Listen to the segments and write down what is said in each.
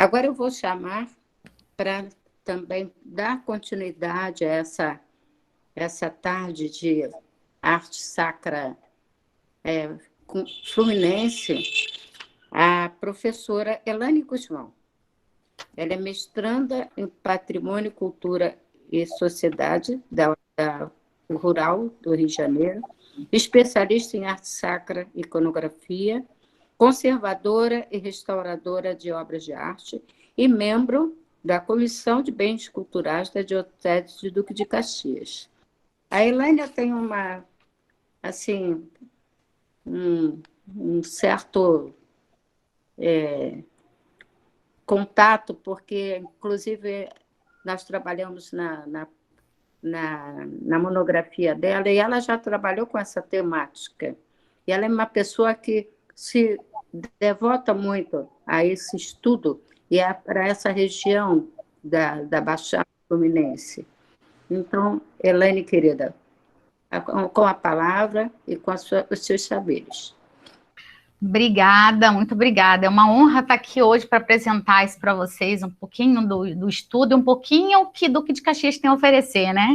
Agora eu vou chamar para também dar continuidade a essa tarde de arte sacra fluminense, a professora Elane Guzmão. Ela é mestranda em Patrimônio, Cultura e Sociedade da Rural do Rio de Janeiro, especialista em arte sacra e iconografia, conservadora e restauradora de obras de arte e membro da Comissão de Bens Culturais da Diocese de Duque de Caxias. A Elane tem um certo contato, porque, inclusive, nós trabalhamos na monografia dela, e ela já trabalhou com essa temática. E ela é uma pessoa que se devota muito a esse estudo e para essa região da Baixada Fluminense. Então, Elane, querida, com a palavra e com os seus saberes. Obrigada, muito obrigada. É uma honra estar aqui hoje para apresentar isso para vocês, um pouquinho do estudo, um pouquinho o que Duque de Caxias tem a oferecer, né?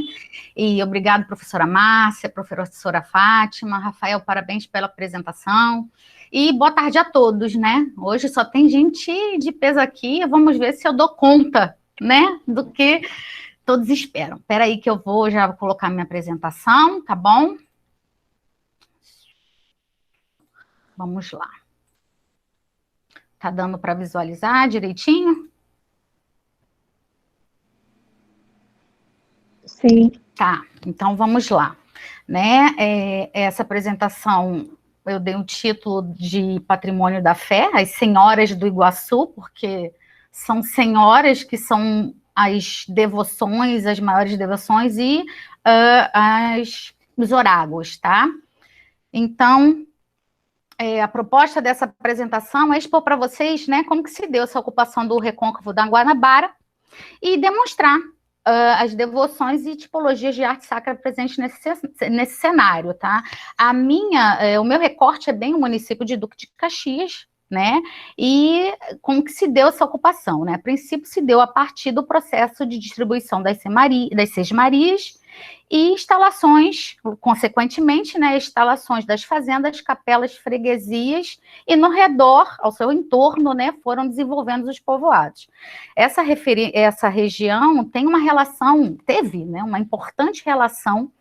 E obrigado, professora Márcia, professora Fátima, Rafael, parabéns pela apresentação. E boa tarde a todos, né? Hoje só tem gente de peso aqui, vamos ver se eu dou conta, né? Do que todos esperam. Espera aí que eu vou já colocar minha apresentação, tá bom? Vamos lá. Tá dando para visualizar direitinho? Sim. Tá, então vamos lá. Né? Essa apresentação, eu dei o título de Patrimônio da Fé, as Senhoras do Iguaçu, porque são senhoras que são as devoções, as maiores devoções e os orágulos, tá? Então, a proposta dessa apresentação é expor para vocês, né, como que se deu essa ocupação do Recôncavo da Guanabara e demonstrar as devoções e tipologias de arte sacra presentes nesse cenário, tá? O meu recorte é bem o município de Duque de Caxias, né? E como que se deu essa ocupação, né? A princípio se deu a partir do processo de distribuição das sesmarias e instalações, consequentemente, né, instalações das fazendas, capelas, freguesias, e no redor, ao seu entorno, né, foram desenvolvendo os povoados. Essa região tem uma relação, teve, né, uma importante relação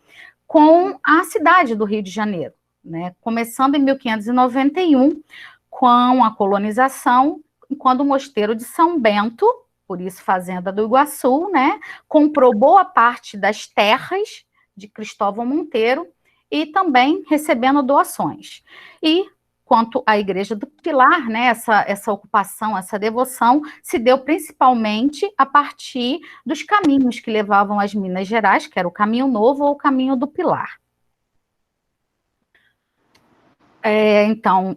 com a cidade do Rio de Janeiro, né, começando em 1591, com a colonização, quando o mosteiro de São Bento, por isso Fazenda do Iguaçu, né, comprou boa parte das terras de Cristóvão Monteiro e também recebendo doações. E quanto à Igreja do Pilar, né, essa ocupação, essa devoção, se deu principalmente a partir dos caminhos que levavam às Minas Gerais, que era o Caminho Novo ou o Caminho do Pilar. Então,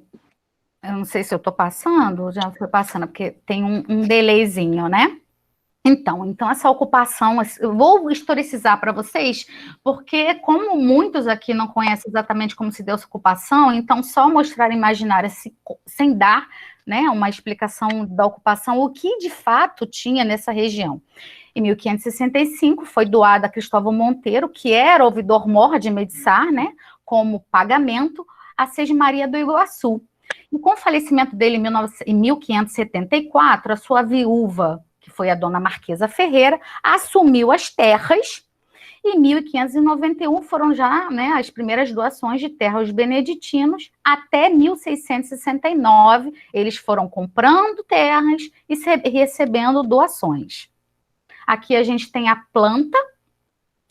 eu não sei se eu estou passando, já foi passando, porque tem um delayzinho, né? Então essa ocupação, eu vou historicizar para vocês, porque como muitos aqui não conhecem exatamente como se deu essa ocupação, então só mostrar imaginária sem dar, né, uma explicação da ocupação, o que de fato tinha nessa região. Em 1565 foi doada a Cristóvão Monteiro, que era ouvidor-mor de Mediçar, né, como pagamento, a Sesmaria do Iguaçu. E com o falecimento dele em 1574, a sua viúva, que foi a dona Marquesa Ferreira, assumiu as terras, e em 1591 foram já, né, as primeiras doações de terra aos beneditinos, até 1669 eles foram comprando terras e recebendo doações. Aqui a gente tem a planta,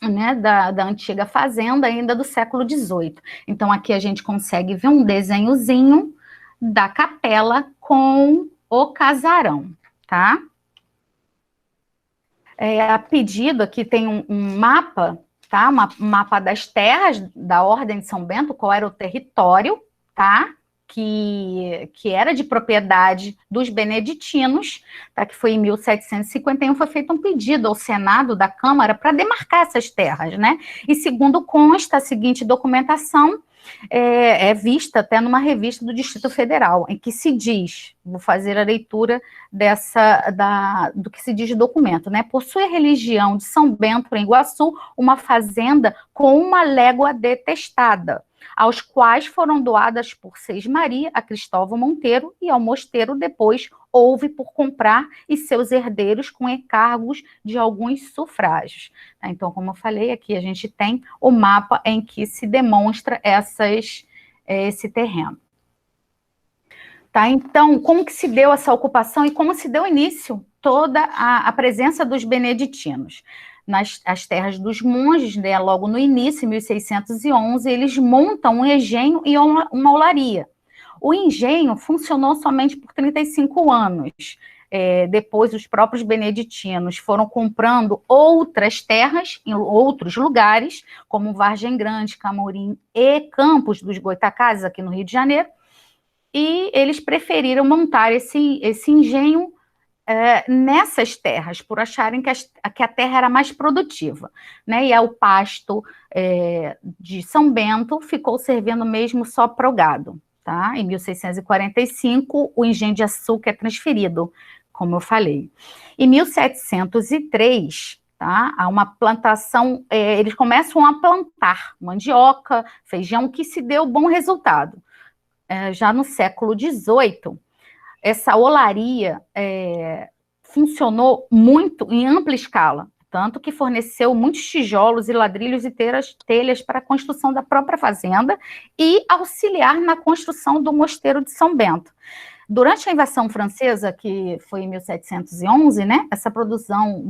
né, da antiga fazenda, ainda do século XVIII. Então aqui a gente consegue ver um desenhozinho da capela com o casarão, tá? A pedido aqui tem um mapa, tá? Um mapa das terras da Ordem de São Bento, qual era o território, tá? Que era de propriedade dos beneditinos, tá? Que foi em 1751, foi feito um pedido ao Senado da Câmara para demarcar essas terras, né? E segundo consta a seguinte documentação, é vista até numa revista do Distrito Federal, em que se diz, vou fazer a leitura do que se diz de documento, né? Possui a religião de São Bento, em Iguaçu, uma fazenda com uma légua detestada, aos quais foram doadas por Seis Maria a Cristóvão Monteiro, e ao mosteiro depois houve por comprar e seus herdeiros com encargos de alguns sufrágios. Então, como eu falei, aqui a gente tem o mapa em que se demonstra esse terreno. Tá, então, como que se deu essa ocupação e como se deu início toda a presença dos beneditinos? As terras dos monges, né, logo no início, em 1611, eles montam um engenho e uma olaria. O engenho funcionou somente por 35 anos. Depois, os próprios beneditinos foram comprando outras terras em outros lugares, como Vargem Grande, Camorim e Campos dos Goitacazes, aqui no Rio de Janeiro, e eles preferiram montar esse engenho nessas terras, por acharem que a terra era mais produtiva, né? E o pasto de São Bento ficou servindo mesmo só para o gado, tá? Em 1645, o engenho de açúcar é transferido, como eu falei. Em 1703, tá? Há uma plantação, eles começam a plantar mandioca, feijão, que se deu bom resultado. Já no século XVIII, essa olaria funcionou muito em ampla escala, tanto que forneceu muitos tijolos e ladrilhos e telhas para a construção da própria fazenda e auxiliar na construção do mosteiro de São Bento. Durante a invasão francesa, que foi em 1711, né, essa produção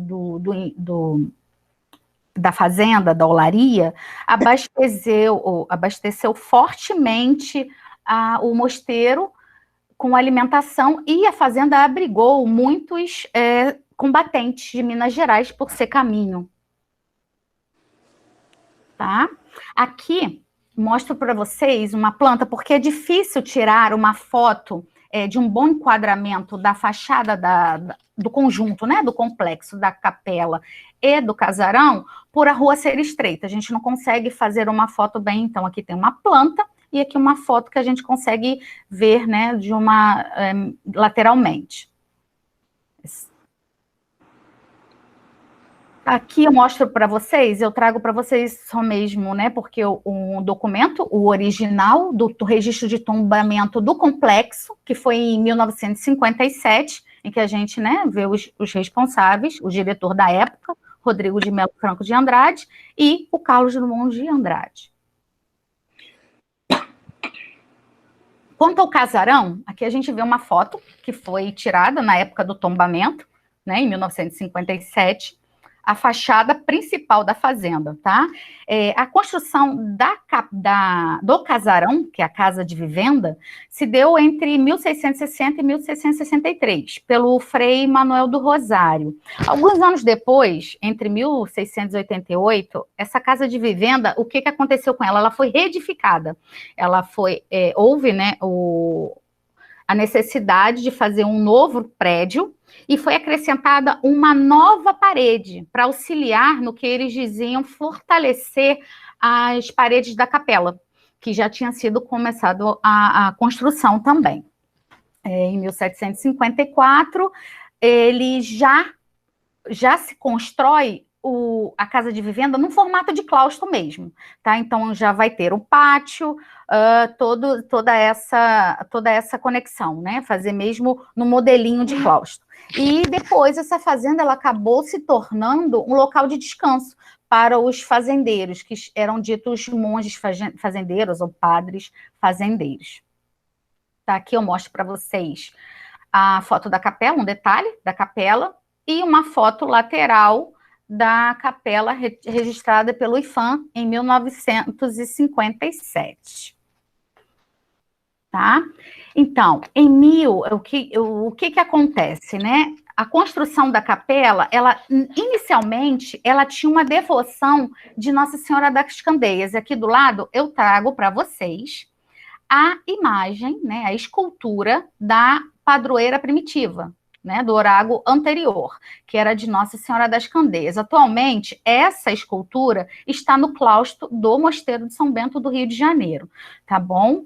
da fazenda, da olaria, abasteceu fortemente o mosteiro com alimentação, e a fazenda abrigou muitos combatentes de Minas Gerais por ser caminho. Tá? Aqui mostro para vocês uma planta, porque é difícil tirar uma foto de um bom enquadramento da fachada do conjunto, né, do complexo, da capela e do casarão, por a rua ser estreita. A gente não consegue fazer uma foto bem, então aqui tem uma planta, e aqui uma foto que a gente consegue ver, né, lateralmente. Aqui eu mostro para vocês, eu trago para vocês só mesmo, né, porque o documento, o original do registro de tombamento do complexo, que foi em 1957, em que a gente, né, vê os responsáveis, o diretor da época, Rodrigo de Melo Franco de Andrade, e o Carlos Drummond de Andrade. Quanto ao casarão, aqui a gente vê uma foto que foi tirada na época do tombamento, né, em 1957, a fachada principal da fazenda, tá? A construção do casarão, que é a casa de vivenda, se deu entre 1660 e 1663, pelo Frei Manuel do Rosário. Alguns anos depois, entre 1688, essa casa de vivenda, o que aconteceu com ela? Ela foi reedificada. Houve, né, a necessidade de fazer um novo prédio, e foi acrescentada uma nova parede para auxiliar no que eles diziam fortalecer as paredes da capela, que já tinha sido começado a construção também. Em 1754, ele já se constrói a casa de vivenda num formato de claustro mesmo, tá? Então já vai ter o pátio, toda essa conexão, né? Fazer mesmo no modelinho de claustro. E depois essa fazenda ela acabou se tornando um local de descanso para os fazendeiros, que eram ditos monges fazendeiros ou padres fazendeiros. Tá? Aqui eu mostro para vocês a foto da capela, um detalhe da capela, e uma foto lateral da capela registrada pelo IPHAN em 1957. Tá? Então, o que acontece, né? A construção da capela, inicialmente, ela tinha uma devoção de Nossa Senhora das Candeias. Aqui do lado, eu trago para vocês a imagem, né, a escultura da padroeira primitiva, né, do orágo anterior, que era de Nossa Senhora das Candeias. Atualmente, essa escultura está no claustro do Mosteiro de São Bento do Rio de Janeiro, tá bom?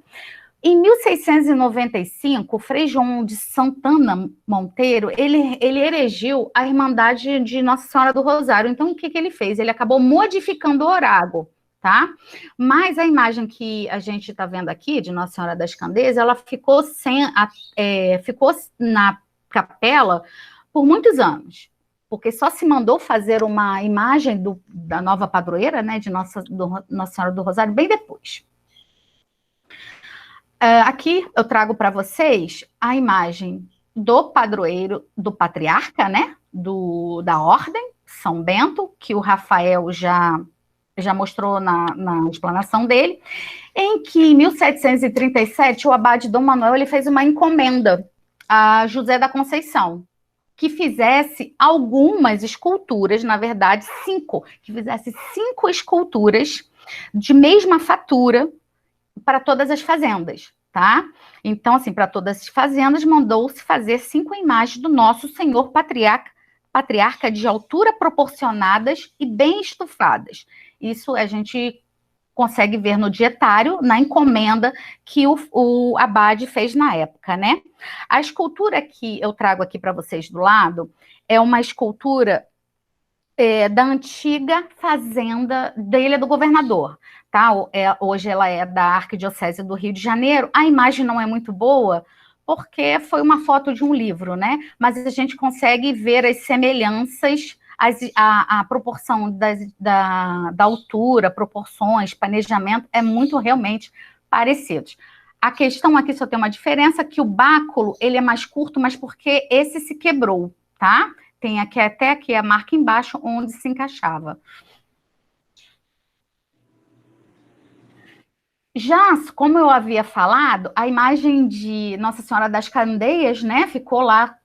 Em 1695, o Frei João de Santana Monteiro, ele erigiu a Irmandade de Nossa Senhora do Rosário. Então, o que ele fez? Ele acabou modificando o orágo, tá? Mas a imagem que a gente está vendo aqui, de Nossa Senhora das Candeias, ela ficou ficou na capela por muitos anos, porque só se mandou fazer uma imagem da nova padroeira, né, de Nossa Senhora do Rosário, bem depois. Aqui eu trago para vocês a imagem do padroeiro, do patriarca, né, da Ordem, São Bento, que o Rafael já mostrou na explanação dele, em que, em 1737, o abade Dom Manuel ele fez uma encomenda a José da Conceição, que fizesse algumas esculturas, na verdade, 5, que fizesse 5 esculturas de mesma fatura para todas as fazendas, tá? Então, assim, para todas as fazendas, mandou-se fazer 5 imagens do nosso Senhor patriarca de altura proporcionadas e bem estufadas. Isso a gente consegue ver no dietário, na encomenda que o abade fez na época, né? A escultura que eu trago aqui para vocês do lado é uma escultura da antiga fazenda da Ilha do Governador, tá? Hoje ela é da Arquidiocese do Rio de Janeiro. A imagem não é muito boa, porque foi uma foto de um livro, né? Mas a gente consegue ver as semelhanças, a proporção da altura, proporções, planejamento, é muito realmente parecidos. A questão aqui só tem uma diferença, que o báculo, ele é mais curto, mas porque esse se quebrou, tá? Tem aqui até aqui a marca embaixo onde se encaixava. Já, como eu havia falado, a imagem de Nossa Senhora das Candeias, né, ficou lá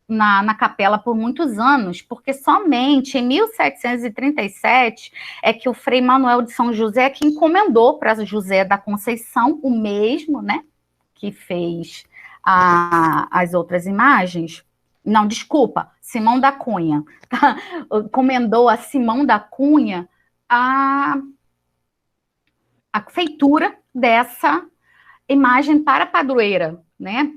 na capela por muitos anos, porque somente em 1737 é que o Frei Manuel de São José que encomendou para José da Conceição, o mesmo, né, que fez as outras imagens. Não, desculpa, Simão da Cunha, tá? Encomendou a Simão da Cunha a feitura dessa imagem para a padroeira, né?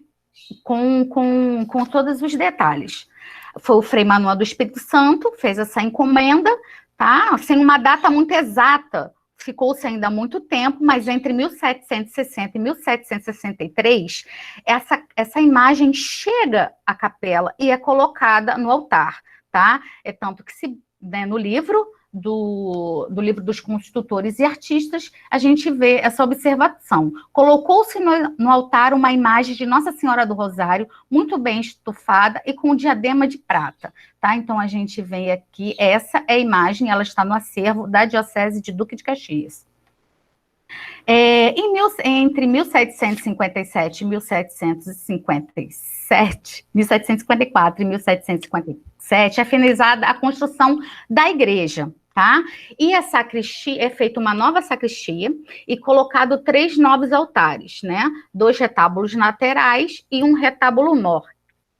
Com todos os detalhes. Foi o Frei Manuel do Espírito Santo, fez essa encomenda, tá? Sem uma data muito exata, ficou-se ainda muito tempo, mas entre 1760 e 1763, essa imagem chega à capela e é colocada no altar, tá? É tanto que né, no livro do livro dos construtores e artistas, a gente vê essa observação. Colocou-se no altar uma imagem de Nossa Senhora do Rosário, muito bem estufada e com um diadema de prata, tá? Então, a gente vê aqui, essa é a imagem, ela está no acervo da Diocese de Duque de Caxias. Entre 1757 e 1754 e 1757, é finalizada a construção da igreja, tá? E a sacristia, é feita uma nova sacristia e colocado 3 novos altares, né? 2 retábulos laterais e um retábulo mor.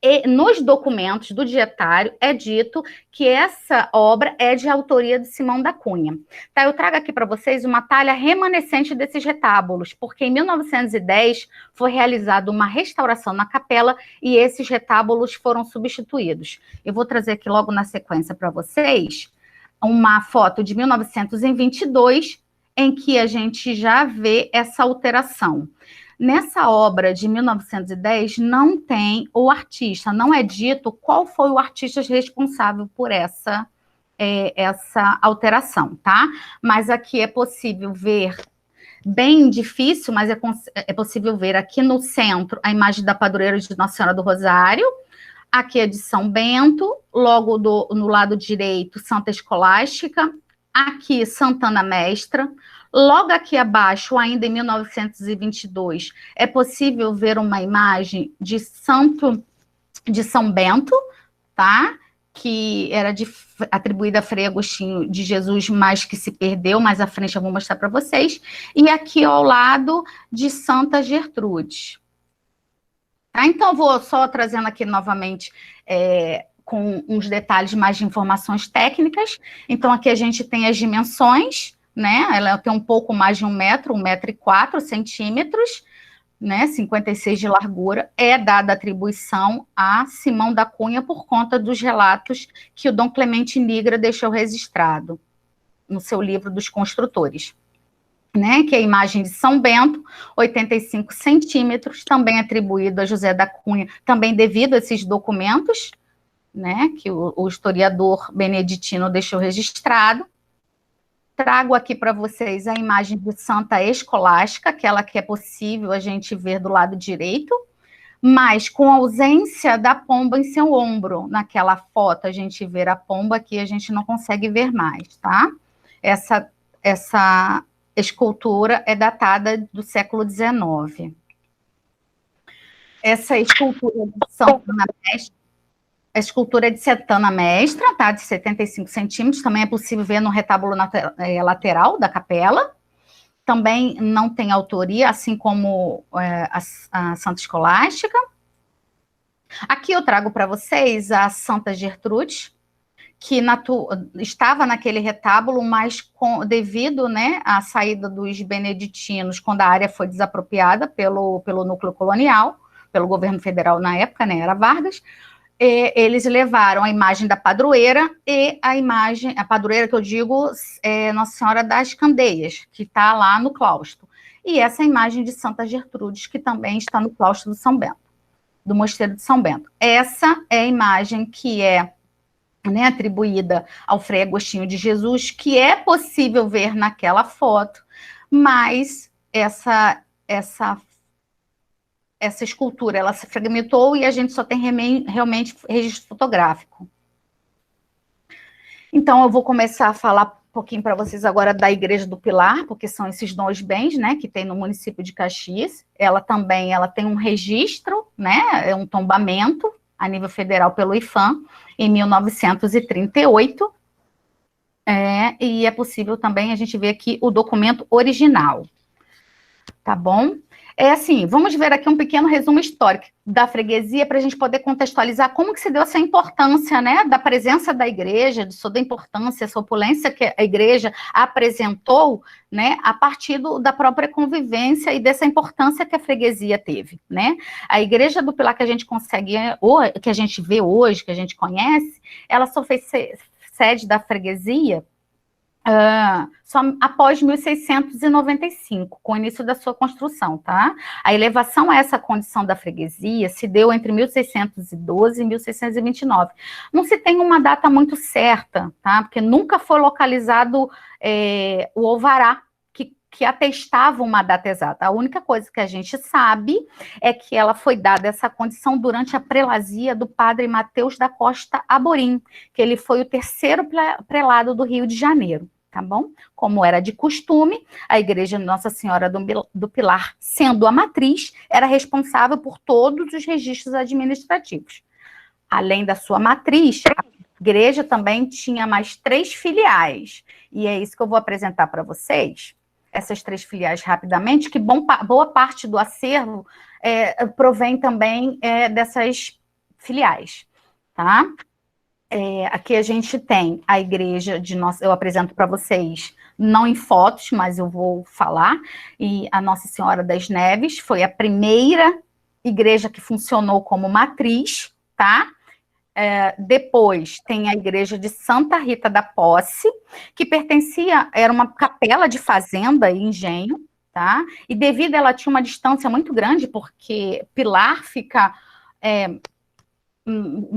E nos documentos do dietário é dito que essa obra é de autoria de Simão da Cunha. Tá, eu trago aqui para vocês uma talha remanescente desses retábulos, porque em 1910 foi realizada uma restauração na capela e esses retábulos foram substituídos. Eu vou trazer aqui logo na sequência para vocês uma foto de 1922, em que a gente já vê essa alteração. Nessa obra de 1910, não tem o artista, não é dito qual foi o artista responsável por essa alteração, tá? Mas aqui é possível ver, bem difícil, mas é possível ver aqui no centro a imagem da padroeira de Nossa Senhora do Rosário, aqui é de São Bento, logo no lado direito, Santa Escolástica, aqui Santana Mestra. Logo aqui abaixo, ainda em 1922, é possível ver uma imagem de São Bento, tá? Que era atribuída a Frei Agostinho de Jesus, mas que se perdeu, mais à frente eu vou mostrar para vocês. E aqui ao lado de Santa Gertrude. Tá? Então, eu vou só trazendo aqui novamente com uns detalhes mais de informações técnicas. Então, aqui a gente tem as dimensões, né? Ela tem um pouco mais de 1 metro, 1,04 m, né? 56 de largura. É dada atribuição a Simão da Cunha por conta dos relatos que o Dom Clemente Nigra deixou registrado no seu livro dos construtores. Né, que é a imagem de São Bento, 85 centímetros, também atribuído a José da Cunha, também devido a esses documentos, né, que o historiador beneditino deixou registrado. Trago aqui para vocês a imagem de Santa Escolástica, aquela que é possível a gente ver do lado direito, mas com ausência da pomba em seu ombro. Naquela foto a gente vê a pomba, aqui a gente não consegue ver mais, tá? Essa escultura é datada do século XIX. Essa escultura de Santana Mestra, a escultura é de Santana Mestra, tá? De 75 centímetros, também é possível ver no retábulo lateral da capela. Também não tem autoria, assim como a Santa Escolástica. Aqui eu trago para vocês a Santa Gertrude, que estava naquele retábulo, mas devido, né, à saída dos beneditinos, quando a área foi desapropriada pelo núcleo colonial, pelo governo federal na época, né, era Vargas, eles levaram a imagem da padroeira e a padroeira que eu digo é Nossa Senhora das Candeias, que está lá no claustro, e essa imagem de Santa Gertrudes, que também está no claustro de São Bento, do Mosteiro de São Bento. Essa é a imagem que é, né, atribuída ao Frei Agostinho de Jesus, que é possível ver naquela foto, mas essa escultura, ela se fragmentou e a gente só tem realmente registro fotográfico. Então, eu vou começar a falar um pouquinho para vocês agora da Igreja do Pilar, porque são esses 2 bens, né, que tem no município de Caxias. Ela tem um registro, né, um tombamento a nível federal pelo IPHAN, em 1938, e é possível também a gente ver aqui o documento original, tá bom? Assim, vamos ver aqui um pequeno resumo histórico da freguesia para a gente poder contextualizar como que se deu essa importância, né, da presença da igreja, da importância, essa opulência que a igreja apresentou, né, a partir da própria convivência e dessa importância que a freguesia teve, né? A Igreja do Pilar que a gente que a gente vê hoje, que a gente conhece, ela só fez sede da freguesia só após 1695, com o início da sua construção, tá? A elevação a essa condição da freguesia se deu entre 1612 e 1629. Não se tem uma data muito certa, tá? Porque nunca foi localizado o alvará que atestava uma data exata. A única coisa que a gente sabe é que ela foi dada essa condição durante a prelazia do padre Mateus da Costa Amorim, que ele foi o 3º prelado do Rio de Janeiro. Tá bom? Como era de costume, a Igreja Nossa Senhora do Pilar, sendo a matriz, era responsável por todos os registros administrativos. Além da sua matriz, a igreja também tinha mais 3 filiais, e é isso que eu vou apresentar para vocês, essas 3 filiais rapidamente, que boa parte do acervo provém também dessas filiais, tá? Aqui a gente tem a igreja eu apresento para vocês, não em fotos, mas eu vou falar, e a Nossa Senhora das Neves foi a primeira igreja que funcionou como matriz, tá? Depois tem a igreja de Santa Rita da Posse, que era uma capela de fazenda e engenho, tá? E devido a ela tinha uma distância muito grande, porque Pilar fica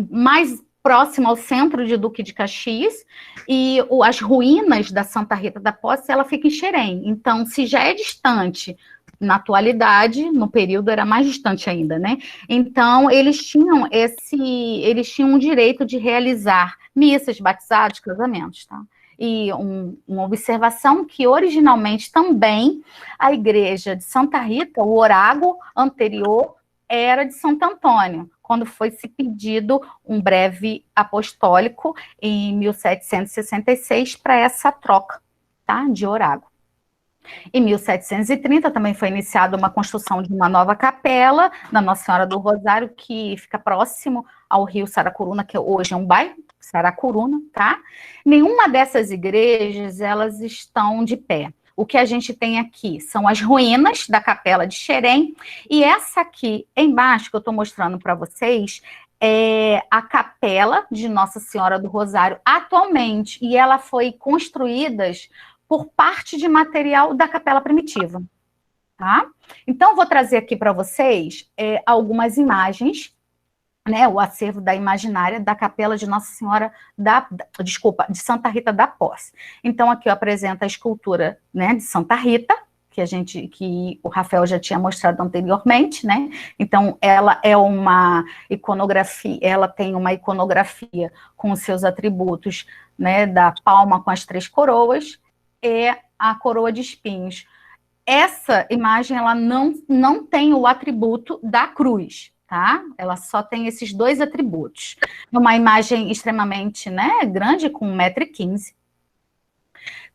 mais próximo ao centro de Duque de Caxias, e as ruínas da Santa Rita da Posse, ela fica em Xerém. Então, se já é distante, na atualidade, no período era mais distante ainda, né? Então, eles tinham um direito de realizar missas, batizados, casamentos, tá? E uma observação que, originalmente, também, a igreja de Santa Rita, o orágo anterior, era de Santo Antônio, quando foi se pedido um breve apostólico em 1766 para essa troca, tá, de orágo. Em 1730 também foi iniciada uma construção de uma nova capela da Nossa Senhora do Rosário, que fica próximo ao rio Saracuruna, que hoje é um bairro, Saracuruna, tá? Nenhuma dessas igrejas, elas estão de pé. O que a gente tem aqui são as ruínas da capela de Xerém, e essa aqui embaixo, que eu estou mostrando para vocês, é a capela de Nossa Senhora do Rosário atualmente, e ela foi construída por parte de material da capela primitiva, tá? Então, vou trazer aqui para vocês algumas imagens, né, o acervo da imaginária da capela de Nossa Senhora de Santa Rita da Posse. Então, aqui eu apresento a escultura, né, de Santa Rita, que o Rafael já tinha mostrado anteriormente, né? Então, ela é uma iconografia, ela tem uma iconografia com os seus atributos, né, da palma com as 3 coroas, e a coroa de espinhos. Essa imagem, ela não tem o atributo da cruz, tá? Ela só tem esses 2 atributos. Uma imagem extremamente, né, grande, com 1,15 m.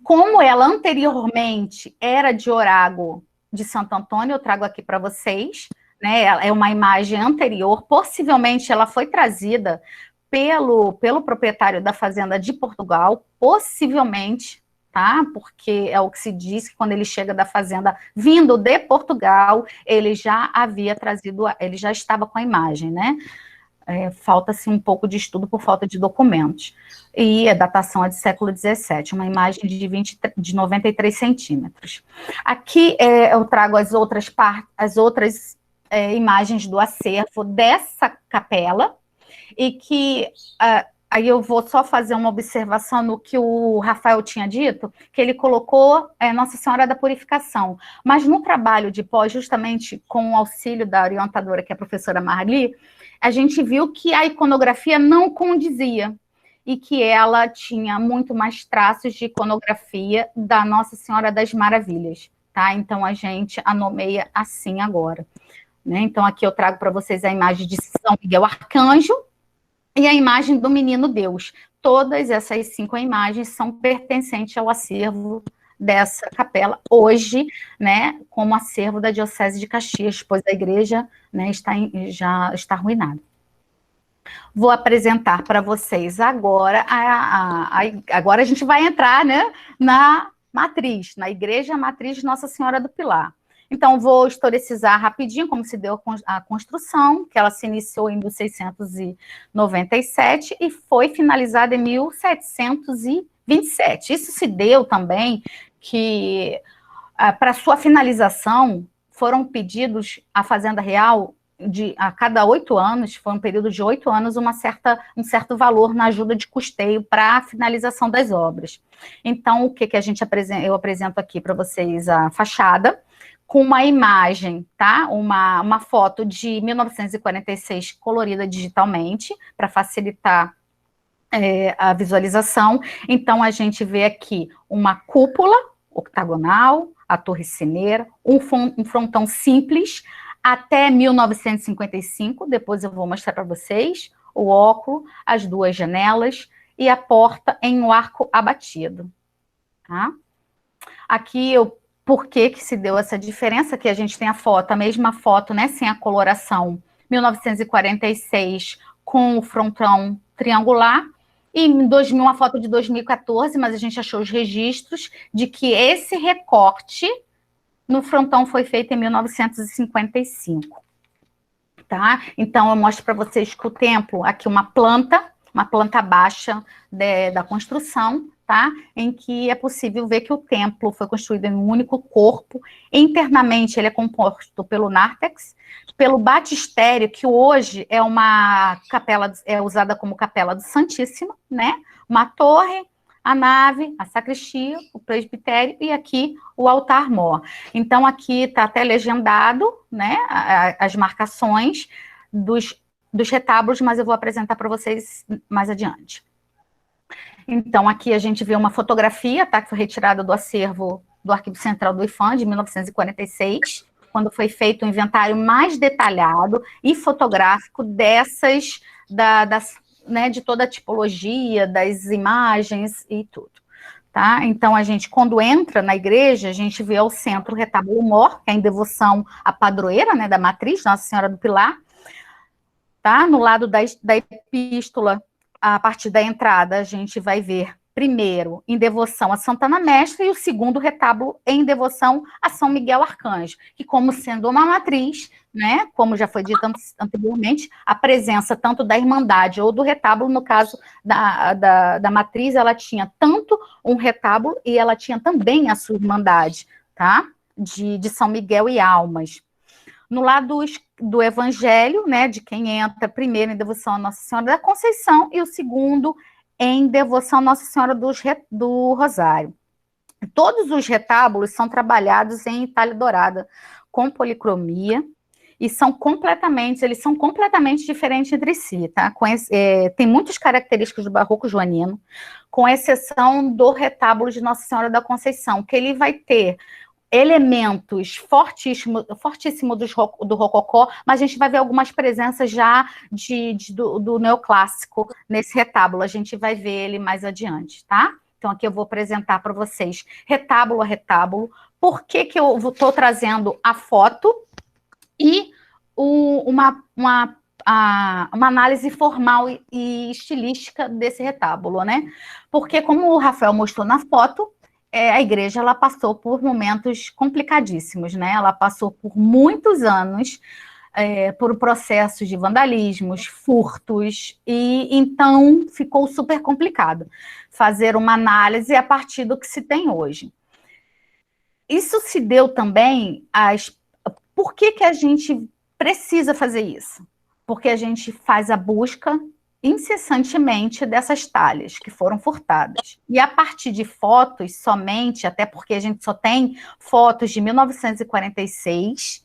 Como ela anteriormente era de Orago de Santo Antônio, eu trago aqui para vocês, né? É uma imagem anterior, possivelmente ela foi trazida pelo proprietário da fazenda de Portugal, possivelmente, tá? Porque é o que se diz, que quando ele chega da fazenda vindo de Portugal, ele já havia trazido, ele já estava com a imagem, né? Falta-se um pouco de estudo por falta de documentos. E a datação é do século XVII, uma imagem de 93 centímetros. Aqui eu trago as outras imagens do acervo dessa capela, e que aí eu vou só fazer uma observação no que o Rafael tinha dito, que ele colocou Nossa Senhora da Purificação, mas no trabalho de pós, justamente com o auxílio da orientadora, que é a professora Marli, a gente viu que a iconografia não condizia, e que ela tinha muito mais traços de iconografia da Nossa Senhora das Maravilhas, tá? Então a gente a nomeia assim agora, né? Então aqui eu trago para vocês a imagem de São Miguel Arcanjo, e a imagem do Menino Deus. Todas essas 5 imagens são pertencentes ao acervo dessa capela, hoje, né, como acervo da Diocese de Caxias, pois a igreja, né, já está arruinada. Vou apresentar para vocês agora, agora a gente vai entrar, né, na matriz, na Igreja Matriz de Nossa Senhora do Pilar. Então, vou historicizar rapidinho como se deu a construção, que ela se iniciou em 1697 e foi finalizada em 1727. Isso se deu também que, para sua finalização, foram pedidos à Fazenda Real, a cada 8 anos, foi um período de 8 anos, um certo valor na ajuda de custeio para a finalização das obras. Então, o que a gente eu apresento aqui para vocês a fachada, com uma imagem, tá? Uma foto de 1946 colorida digitalmente, para facilitar a visualização. Então, a gente vê aqui uma cúpula octagonal, a torre cineira, um frontão simples, até 1955, depois eu vou mostrar para vocês, o óculo, as 2 janelas, e a porta em um arco abatido, tá? Aqui por que se deu essa diferença? Que a gente tem a mesma foto, né, sem a coloração, 1946, com o frontão triangular, e uma foto de 2014, mas a gente achou os registros de que esse recorte no frontão foi feito em 1955, tá? Então, eu mostro para vocês que o templo, aqui uma planta baixa da construção, tá? Em que é possível ver que o templo foi construído em um único corpo. Internamente, ele é composto pelo nártex, pelo batistério, que hoje é uma capela, é usada como capela do Santíssimo, né? Uma torre, a nave, a sacristia, o presbitério e aqui o altar-mor. Então, aqui está até legendado, né, as marcações dos retábulos, mas eu vou apresentar para vocês mais adiante. Então, aqui a gente vê uma fotografia, tá, que foi retirada do acervo do Arquivo Central do IPHAN, de 1946, quando foi feito um inventário mais detalhado e fotográfico né, de toda a tipologia, das imagens e tudo. tá? Então, a gente, quando entra na igreja, a gente vê ao centro o retábulo mor, que é em devoção à padroeira, né, da matriz, Nossa Senhora do Pilar, tá? No lado da epístola, a partir da entrada, a gente vai ver primeiro em devoção a Santana Mestra e o segundo retábulo em devoção a São Miguel Arcanjo, que como sendo uma matriz, né, como já foi dito anteriormente, a presença tanto da Irmandade ou do retábulo, no caso da matriz, ela tinha tanto um retábulo e ela tinha também a sua Irmandade, tá? De São Miguel e Almas. No lado do Evangelho, né, de quem entra primeiro em devoção a Nossa Senhora da Conceição e o segundo em devoção a Nossa Senhora do Rosário. Todos os retábulos são trabalhados em Itália dourada, com policromia, e eles são completamente diferentes entre si, tá? Tem muitas características do barroco joanino, com exceção do retábulo de Nossa Senhora da Conceição, que ele vai ter elementos fortíssimos do rococó, mas a gente vai ver algumas presenças já do neoclássico nesse retábulo, a gente vai ver ele mais adiante, tá? Então, aqui eu vou apresentar para vocês retábulo a retábulo. Por que eu estou trazendo a foto e uma análise formal e estilística desse retábulo, né? Porque, como o Rafael mostrou na foto, a igreja ela passou por momentos complicadíssimos, né? Ela passou por muitos anos por processos de vandalismos, furtos, e então ficou super complicado fazer uma análise a partir do que se tem hoje. Isso se deu também Por que a gente precisa fazer isso? Porque a gente faz a busca incessantemente dessas talhas que foram furtadas. E a partir de fotos somente, até porque a gente só tem fotos de 1946,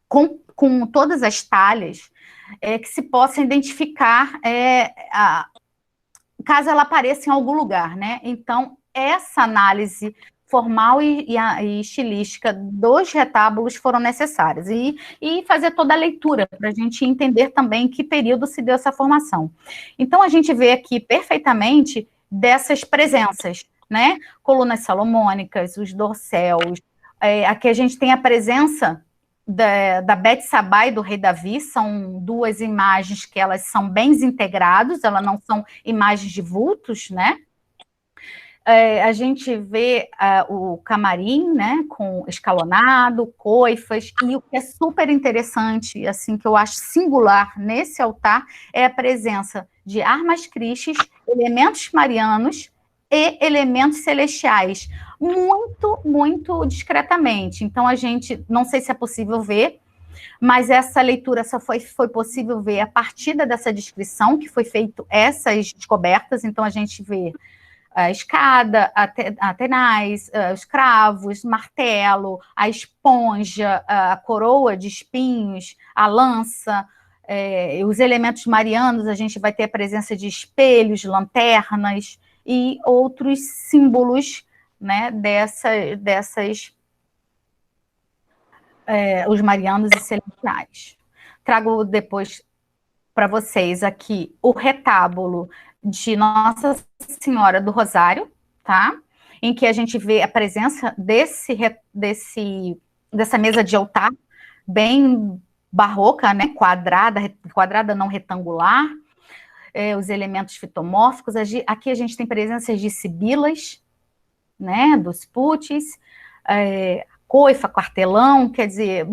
com todas as talhas, que se possa identificar caso ela apareça em algum lugar, né? Então, essa análise formal e estilística dos retábulos foram necessárias, e fazer toda a leitura, para a gente entender também em que período se deu essa formação. Então, a gente vê aqui perfeitamente dessas presenças, né? Colunas salomônicas, os dorcéus, aqui a gente tem a presença da Beth Sabá e do Rei Davi, são duas imagens que elas são bem integradas, elas não são imagens de vultos, né? A gente vê o camarim, né, com escalonado, coifas, e o que é super interessante, assim, que eu acho singular nesse altar, é a presença de armas cristes, elementos marianos e elementos celestiais, muito, muito discretamente. Então, a gente, não sei se é possível ver, mas essa leitura só foi possível ver a partir dessa descrição, que foi feito essas descobertas. Então, a gente vê a escada, a tenaz, os cravos, martelo, a esponja, a coroa de espinhos, a lança, os elementos marianos, a gente vai ter a presença de espelhos, lanternas e outros símbolos, né, os marianos e celestiais. Trago depois para vocês aqui o retábulo de Nossa Senhora do Rosário, tá? Em que a gente vê a presença dessa mesa de altar, bem barroca, né? Quadrada não retangular, os elementos fitomórficos. Aqui a gente tem presenças de sibilas, né? Dos putis, coifa, quartelão, quer dizer,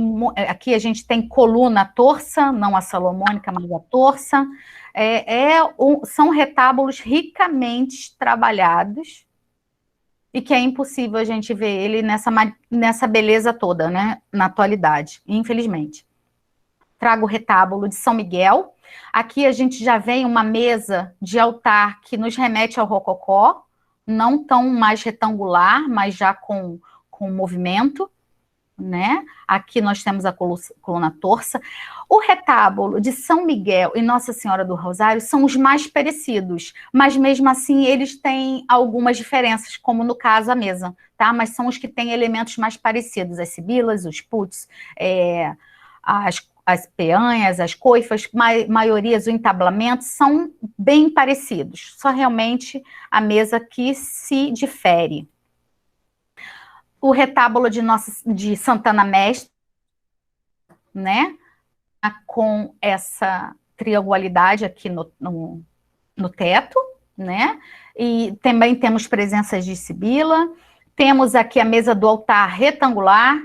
aqui a gente tem coluna torça, não a salomônica, mas a torça. São retábulos ricamente trabalhados e que é impossível a gente ver ele nessa beleza toda, né, na atualidade, infelizmente. Trago o retábulo de São Miguel. Aqui a gente já vê uma mesa de altar que nos remete ao rococó, não tão mais retangular, mas já com movimento, né? Aqui nós temos a coluna torça. O retábulo de São Miguel e Nossa Senhora do Rosário são os mais parecidos, mas mesmo assim eles têm algumas diferenças, como no caso a mesa, tá? Mas são os que têm elementos mais parecidos, as sibilas, os puts, as peanhas, as coifas, maiorias, o entablamento, são bem parecidos. Só realmente a mesa que se difere. O retábulo de Santana Mestra, né? Com essa triangularidade aqui no teto, né? E também temos presenças de Sibila. Temos aqui a mesa do altar retangular,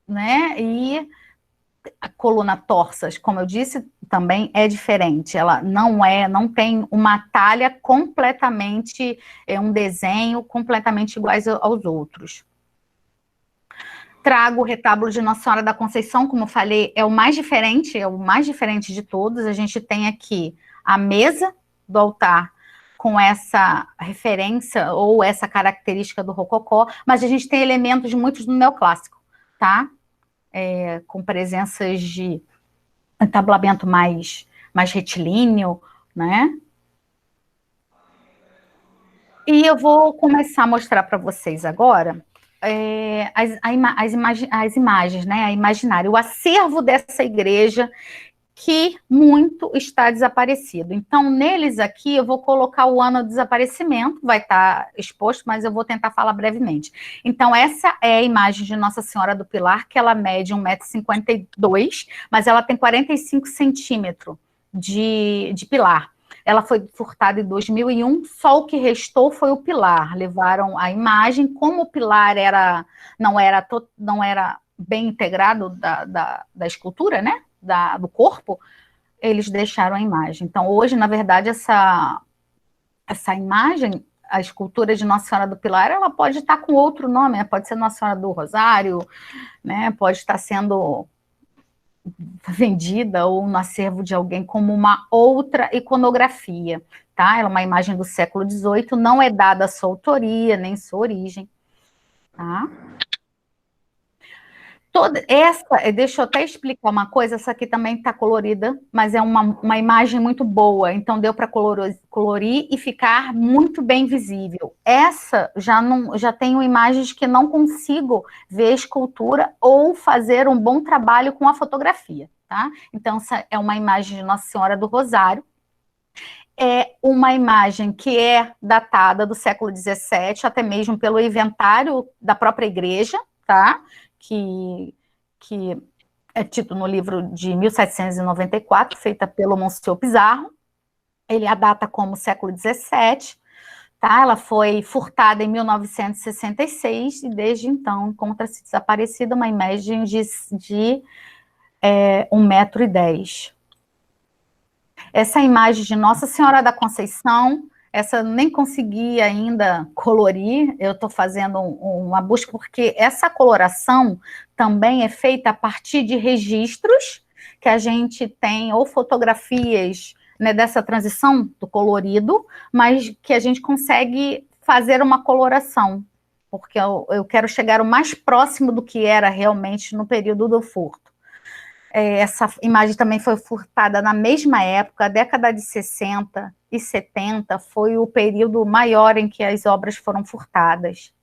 né? E a coluna torsas, como eu disse, também é diferente. Ela não tem uma talha completamente, um desenho completamente iguais aos outros. Trago o retábulo de Nossa Senhora da Conceição, como eu falei, é o mais diferente de todos. A gente tem aqui a mesa do altar com essa referência ou essa característica do rococó, mas a gente tem elementos muitos do neoclássico, tá? Com presenças de entablamento mais retilíneo, né? E eu vou começar a mostrar para vocês agora as imagens, né? A imaginária, o acervo dessa igreja que muito está desaparecido. Então, neles aqui, eu vou colocar o ano do desaparecimento, vai estar exposto, mas eu vou tentar falar brevemente. Então, essa é a imagem de Nossa Senhora do Pilar, que ela mede 1,52 m, mas ela tem 45 centímetros de pilar. Ela foi furtada em 2001, só o que restou foi o pilar. Levaram a imagem, como o pilar não era bem integrado da escultura, né? Do corpo, eles deixaram a imagem. Então, hoje, na verdade, essa imagem, a escultura de Nossa Senhora do Pilar, ela pode estar com outro nome, né? Pode ser Nossa Senhora do Rosário, né? Pode estar sendo vendida ou no acervo de alguém como uma outra iconografia, tá? Ela é uma imagem do século XVIII, não é dada a sua autoria, nem sua origem, tá? Deixa eu até explicar uma coisa, essa aqui também está colorida, mas é uma imagem muito boa, então deu para colorir e ficar muito bem visível. Essa já tenho imagens que não consigo ver a escultura ou fazer um bom trabalho com a fotografia, tá? Então, essa é uma imagem de Nossa Senhora do Rosário, é uma imagem que é datada do século XVII, até mesmo pelo inventário da própria igreja, tá? Que é tido no livro de 1794, feita pelo Monsieur Pizarro. Ele a data como século XVII, tá? Ela foi furtada em 1966 e desde então encontra-se desaparecida uma imagem de 1,10 m. Essa imagem de Nossa Senhora da Conceição, essa eu nem consegui ainda colorir, eu estou fazendo uma busca, porque essa coloração também é feita a partir de registros que a gente tem, ou fotografias, né, dessa transição do colorido, mas que a gente consegue fazer uma coloração, porque eu quero chegar o mais próximo do que era realmente no período do furto. Essa imagem também foi furtada na mesma época, a década de 60 e 70 foi o período maior em que as obras foram furtadas.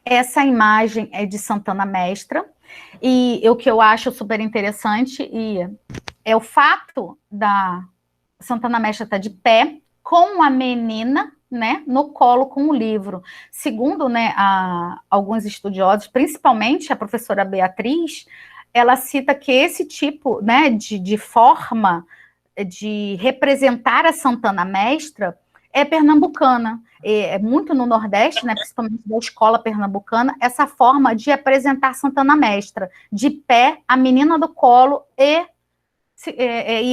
Essa imagem é de Santana Mestra, e o que eu acho super interessante é o fato da Santana Mestra estar de pé com a menina, né, no colo com o livro. Segundo, né, alguns estudiosos, principalmente a professora Beatriz, ela cita que esse tipo, né, de forma de representar a Santana Mestra é pernambucana. É muito no Nordeste, né, principalmente da escola pernambucana, essa forma de apresentar Santana Mestra, de pé, a menina do colo e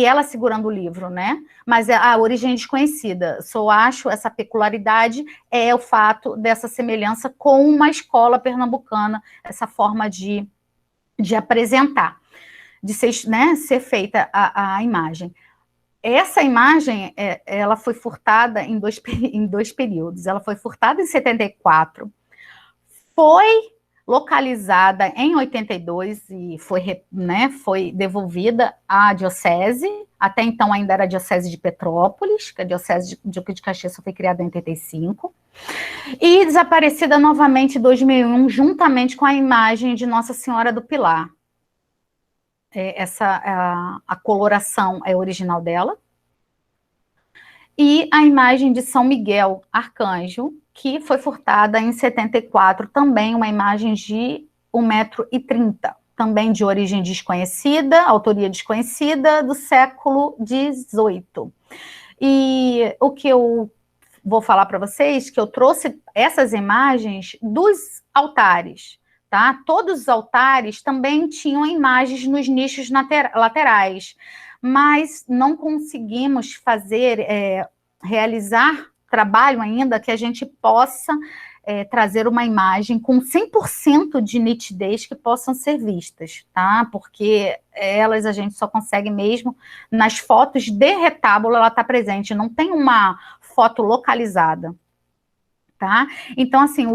ela segurando o livro, né? Mas a origem é desconhecida. Só acho essa peculiaridade é o fato dessa semelhança com uma escola pernambucana, essa forma de apresentar, de ser feita a imagem. Essa imagem, ela foi furtada em dois períodos. Ela foi furtada em 74, foi localizada em 82 e foi devolvida à diocese. Até então ainda era a diocese de Petrópolis, que a diocese de Duque de Caxias foi criada em 85. E desaparecida novamente em 2001, juntamente com a imagem de Nossa Senhora do Pilar. a coloração é original dela. E a imagem de São Miguel Arcanjo, que foi furtada em 74, também uma imagem de 1,30 m, também de origem desconhecida, autoria desconhecida, do século XVIII. E o que eu vou falar para vocês, que eu trouxe essas imagens dos altares, tá? Todos os altares também tinham imagens nos nichos laterais, mas não conseguimos realizar trabalho ainda que a gente possa trazer uma imagem com 100% de nitidez que possam ser vistas, tá? Porque elas a gente só consegue mesmo nas fotos de retábulo, ela está presente, não tem uma foto localizada, tá? Então, assim,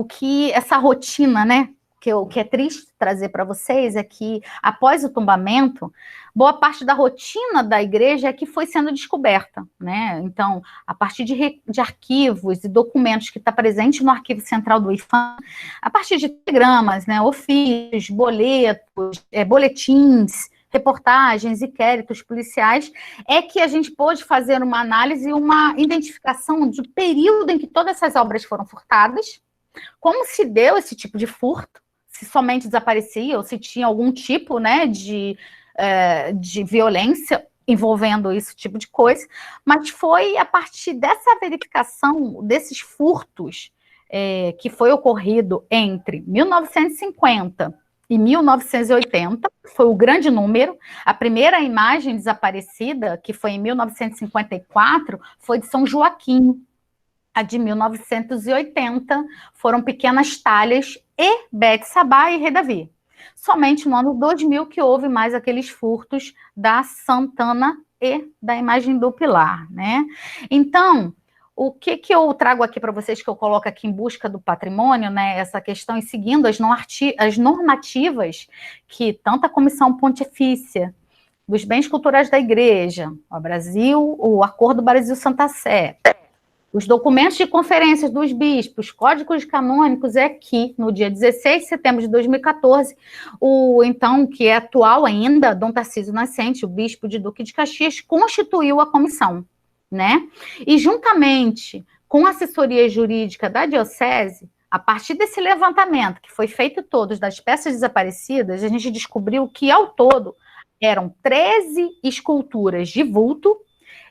essa rotina, né, que é triste trazer para vocês é que, após o tombamento, boa parte da rotina da igreja é que foi sendo descoberta, né? Então, a partir de arquivos e documentos que está presente no arquivo central do IFAM, a partir de telegramas, né, ofícios, boletos, boletins, reportagens, inquéritos policiais, é que a gente pôde fazer uma análise e uma identificação do período em que todas essas obras foram furtadas, como se deu esse tipo de furto, se somente desaparecia ou se tinha algum tipo, né, de violência envolvendo esse tipo de coisa, mas foi a partir dessa verificação desses furtos que foi ocorrido entre 1950 e 1980, foi o grande número. A primeira imagem desaparecida, que foi em 1954, foi de São Joaquim. A de 1980 foram Pequenas Talhas e Bete-Sabá e Rei Davi. Somente no ano 2000 que houve mais aqueles furtos da Santana e da imagem do Pilar, né? Então, o que eu trago aqui para vocês, que eu coloco aqui em busca do patrimônio, né? Essa questão, e seguindo as normativas que tanto a Comissão Pontifícia dos Bens Culturais da Igreja, o Acordo Brasil-Santa Sé, os documentos de conferências dos bispos, códigos canônicos, é que, no dia 16 de setembro de 2014, então, que é atual ainda, Dom Tarcísio Nascente, o bispo de Duque de Caxias, constituiu a comissão, né? E, juntamente com a assessoria jurídica da diocese, a partir desse levantamento, que foi feito todos das peças desaparecidas, a gente descobriu que, ao todo, eram 13 esculturas de vulto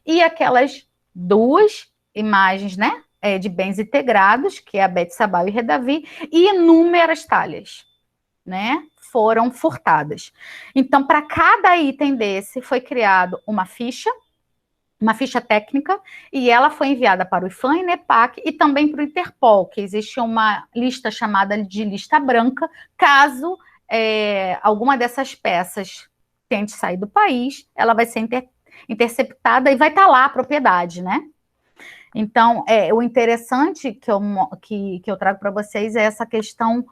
e aquelas duas imagens, né, de bens integrados, que é a Bete-Sabá e o Rei Davi, e inúmeras talhas, né, foram furtadas. Então, para cada item desse, foi criado uma ficha técnica, e ela foi enviada para o IFAM e NEPAC, e também para o Interpol, que existe uma lista chamada de lista branca, caso alguma dessas peças tente sair do país, ela vai ser interceptada e vai estar lá a propriedade, né? Então, o interessante que eu trago para vocês é essa questão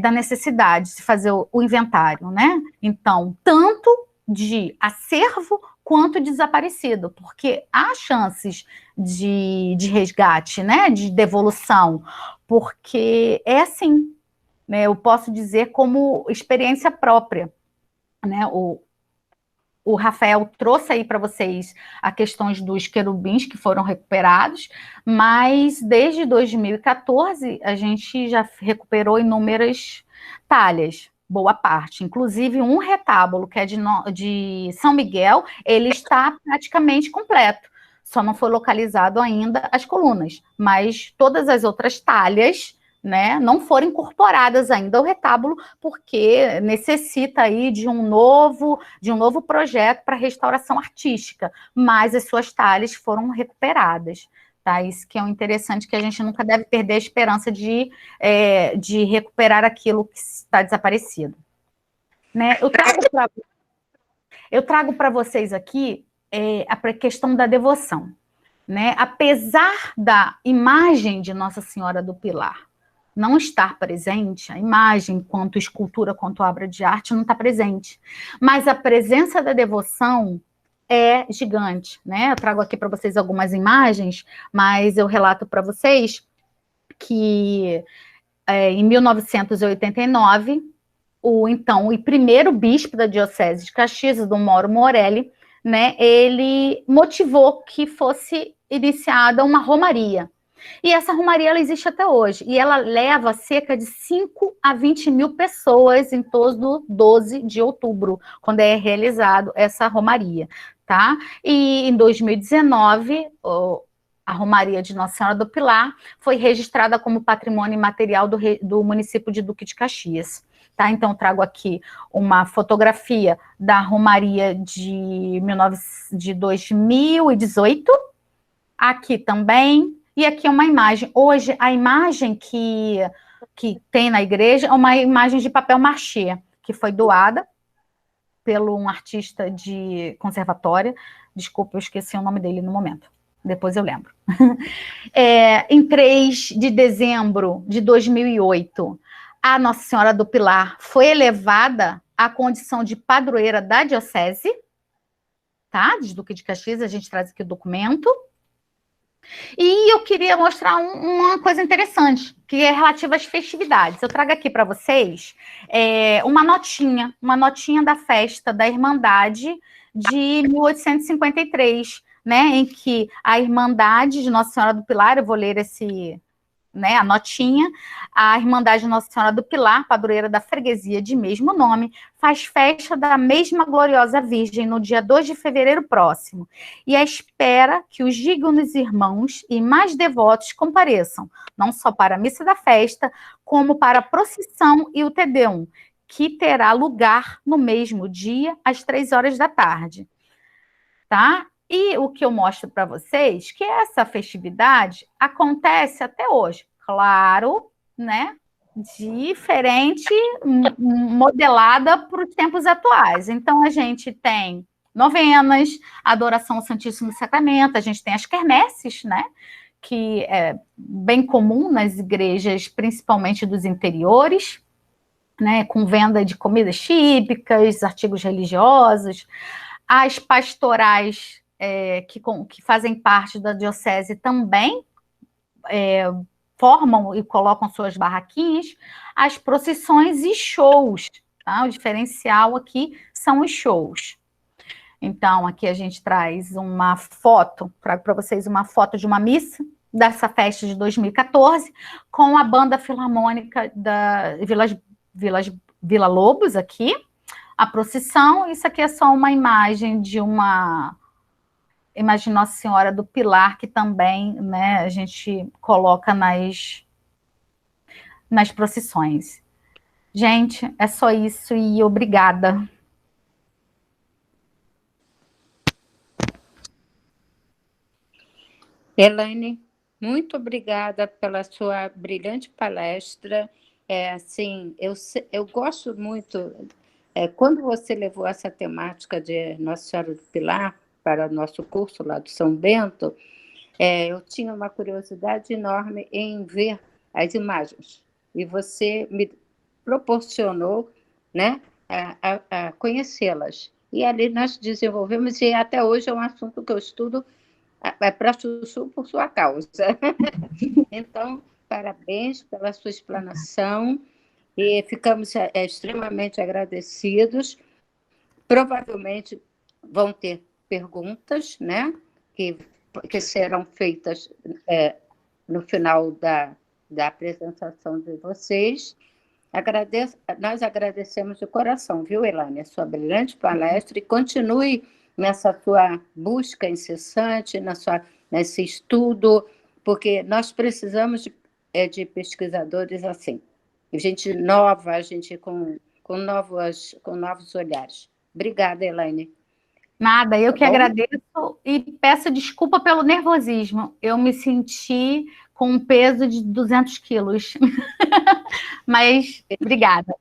da necessidade de fazer o inventário, né? Então, tanto de acervo quanto desaparecido, porque há chances de resgate, né? De devolução, porque é assim, né? Eu posso dizer como experiência própria, né? O Rafael trouxe aí para vocês a questões dos querubins que foram recuperados, mas desde 2014 a gente já recuperou inúmeras talhas, boa parte. Inclusive um retábulo que é de São Miguel, ele está praticamente completo. Só não foi localizado ainda as colunas, mas todas as outras talhas, né, não foram incorporadas ainda ao retábulo, porque necessita aí de um novo projeto para restauração artística, mas as suas talhas foram recuperadas, tá? Isso que é um interessante, que a gente nunca deve perder a esperança de recuperar aquilo que está desaparecido, né? Eu trago para vocês aqui a questão da devoção, né? Apesar da imagem de Nossa Senhora do Pilar não estar presente, a imagem, quanto escultura, quanto obra de arte, não está presente. Mas a presença da devoção é gigante, né? Eu trago aqui para vocês algumas imagens, mas eu relato para vocês que em 1989, o primeiro bispo da Diocese de Caxias, Dom Mauro Morelli, né, ele motivou que fosse iniciada uma romaria. E essa romaria ela existe até hoje, e ela leva cerca de 5 a 20 mil pessoas em todo 12 de outubro, quando é realizado essa romaria, tá? E em 2019, a Romaria de Nossa Senhora do Pilar foi registrada como patrimônio imaterial do município de Duque de Caxias. Tá? Então, trago aqui uma fotografia da Romaria de 2018, aqui também, e aqui uma imagem. Hoje, a imagem que tem na igreja é uma imagem de papel machê, que foi doada pelo um artista de conservatória. Desculpa, eu esqueci o nome dele no momento. Depois eu lembro. Em 3 de dezembro de 2008, a Nossa Senhora do Pilar foi elevada à condição de padroeira da diocese, tá? De Duque de Caxias, a gente traz aqui o documento. E eu queria mostrar uma coisa interessante, que é relativa às festividades. Eu trago aqui para vocês uma notinha da festa da Irmandade de 1853, né, em que a Irmandade de Nossa Senhora do Pilar, eu vou ler a notinha, a Irmandade de Nossa Senhora do Pilar, padroeira da freguesia de mesmo nome, faz festa da mesma gloriosa Virgem no dia 2 de fevereiro próximo, e espera que os dignos irmãos e mais devotos compareçam, não só para a missa da festa, como para a procissão e o Te Deum, que terá lugar no mesmo dia, às 3 horas da tarde. Tá? E o que eu mostro para vocês, que essa festividade acontece até hoje. Claro, né? Diferente, modelada para os tempos atuais. Então, a gente tem novenas, adoração ao Santíssimo Sacramento, a gente tem as quermesses, né? Que é bem comum nas igrejas, principalmente dos interiores, né? Com venda de comidas típicas, artigos religiosos. As pastorais que fazem parte da diocese também formam e colocam suas barraquinhas, as procissões e shows, tá? O diferencial aqui são os shows. Então, aqui a gente traz uma foto, trago para vocês uma foto de uma missa dessa festa de 2014, com a banda filarmônica da Vila Lobos aqui, a procissão. Isso aqui é só uma imagem de imagem de Nossa Senhora do Pilar, que também, né, a gente coloca nas procissões. Gente, é só isso e obrigada. Elaine, muito obrigada pela sua brilhante palestra. Assim, eu gosto muito. Quando você levou essa temática de Nossa Senhora do Pilar para o nosso curso lá do São Bento, eu tinha uma curiosidade enorme em ver as imagens. E você me proporcionou, né, a conhecê-las. E ali nós desenvolvemos, e até hoje é um assunto que eu estudo para Chuchu por sua causa. Então, parabéns pela sua explanação. E ficamos extremamente agradecidos. Provavelmente vão ter perguntas, né, que serão feitas no final da apresentação de vocês. Nós agradecemos de coração, viu, Elaine, a sua brilhante palestra, e continue nessa sua busca incessante, nesse estudo, porque nós precisamos de pesquisadores assim. Gente nova, gente com novos olhares. Obrigada, Elaine. Nada, eu que agradeço e peço desculpa pelo nervosismo. Eu me senti com um peso de 200 quilos. Mas, obrigada.